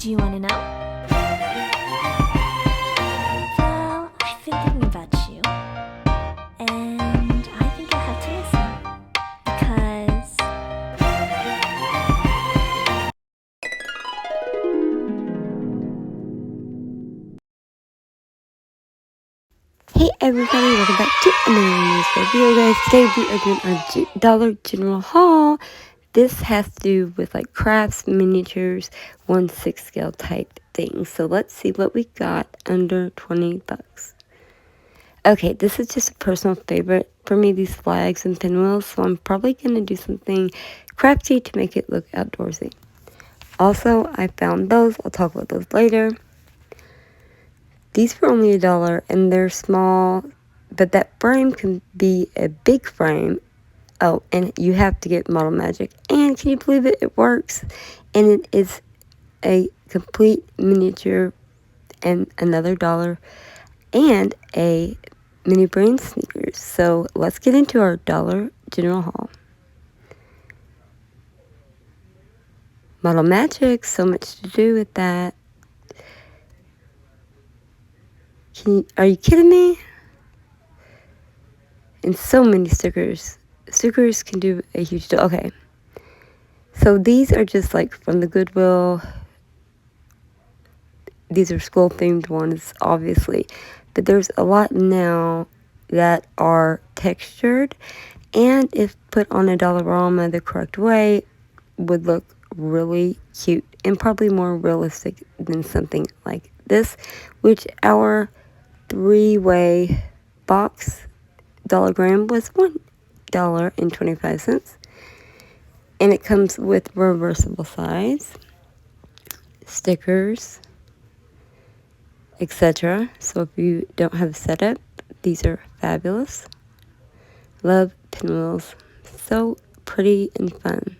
Do you want to know? Well, I've been thinking about you, and I think I'll have to listen, because... Hey everybody, welcome back to another video, guys. Today we are doing our Dollar General haul. This has to do with like crafts, miniatures, 1/6 scale type things. So let's see what we got under 20 bucks. Okay, this is just a personal favorite for me, these flags and pinwheels. So I'm probably going to do something crafty to make it look outdoorsy. Also, I found those. I'll talk about those later. These were only $1 and they're small, but that frame can be a big frame. Oh, and you have to get Model Magic. And can you believe it? It works. And it is a complete miniature and another $1 and a Minibrands sneakers. So let's get into our Dollar General haul. Model Magic, so much to do with that. Are you kidding me? And so many stickers. Stickers can do a huge deal. Okay. So these are just like from the Goodwill. These are school themed ones, obviously. But there's a lot now that are textured. And if put on a Dollarama the correct way, would look really cute. And probably more realistic than something like this. Which our 3-way box Dollargram was $1.25. And it comes with reversible sides, stickers, etc. So if you don't have a setup, these are fabulous. Love pinwheels. So pretty and fun.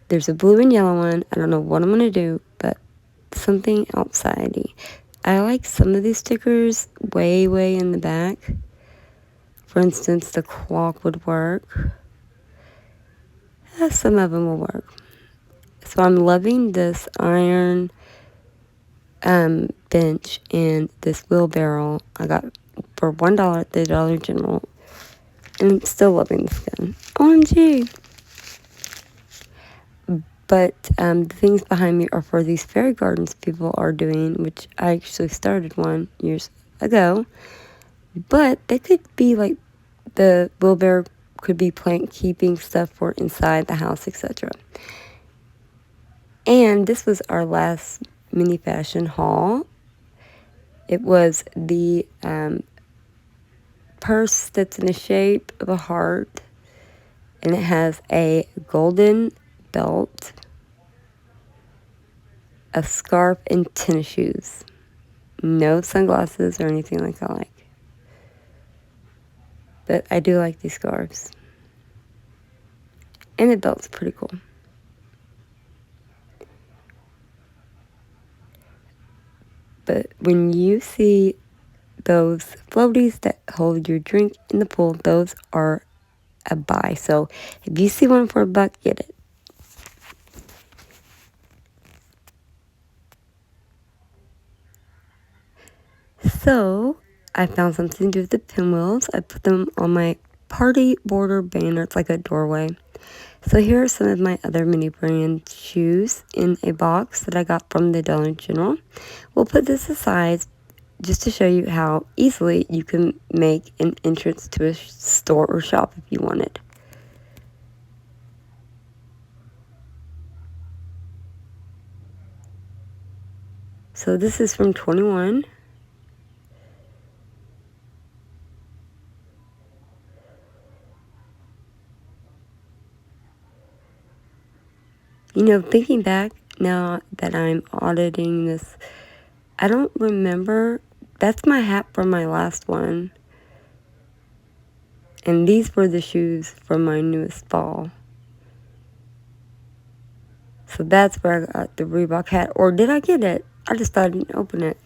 There's a blue and yellow one. I don't know what I'm going to do, but something outsidey. I like some of these stickers way in the back. For instance, the clock would work. Some of them will work. So I'm loving this iron bench and this wheelbarrow I got for $1 at the Dollar General. And I'm still loving this gun. OMG! But the things behind me are for these fairy gardens people are doing, which I actually started one years ago. But they could be like, the wheelbarrow could be plant keeping stuff for inside the house, etc. And this was our last mini fashion haul. It was the purse that's in the shape of a heart, and it has a golden belt, a scarf, and tennis shoes. No sunglasses or anything like I like. But I do like these scarves. And the belt's pretty cool. But when you see those floaties that hold your drink in the pool, those are a buy. So if you see one for $1, get it. So I found something to do with the pinwheels. I put them on my party border banner. It's like a doorway. So here are some of my other mini brand shoes in a box that I got from the Dollar General. We'll put this aside just to show you how easily you can make an entrance to a store or shop if you wanted. So this is from 21. You know, thinking back now that I'm auditing this, I don't remember. That's my hat from my last one. And these were the shoes from my newest fall. So that's where I got the Reebok hat. Or did I get it? I just thought I didn't open it.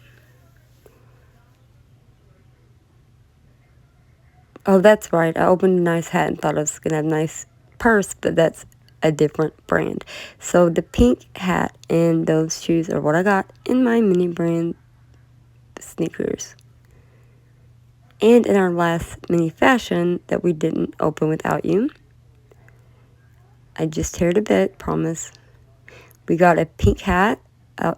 Oh, that's right. I opened a nice hat and thought I was going to have a nice purse, but that's a different brand. So the pink hat and those shoes are what I got in my Minibrand sneakers. And in our last mini fashion that we didn't open without you, I just teared a bit, promise. We got a pink hat.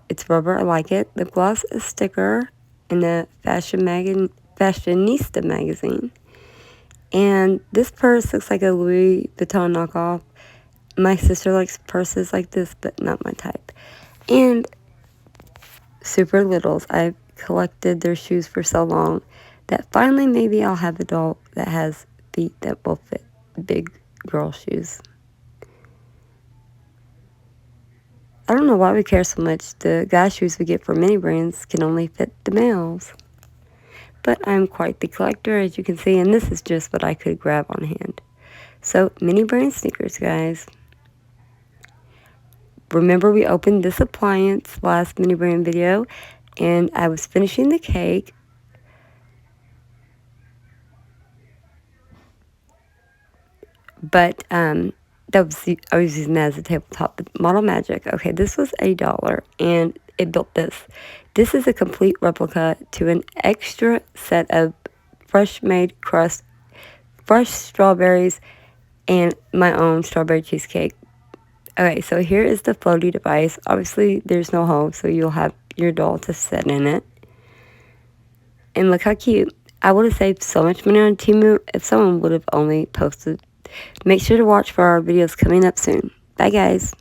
It's rubber, I like it. Lip gloss, a sticker in the Fashionista magazine. And this purse looks like a Louis Vuitton knockoff. My sister likes purses like this, but not my type. And Super Littles. I've collected their shoes for so long that finally maybe I'll have a doll that has feet that will fit big girl shoes. I don't know why we care so much. The guy shoes we get for Minibrands can only fit the males. But I'm quite the collector, as you can see, and this is just what I could grab on hand. So, Minibrand sneakers, guys. Remember, we opened this appliance last Minibrand video, and I was finishing the cake. But I was using that as a tabletop. The Model Magic. Okay, this was $1, and it built this. This is a complete replica to an extra set of fresh-made crust, fresh strawberries, and my own strawberry cheesecake. Okay, so here is the floaty device. Obviously, there's no hole, so you'll have your doll to sit in it. And look how cute. I would have saved so much money on TEMU if someone would have only posted. Make sure to watch for our videos coming up soon. Bye, guys.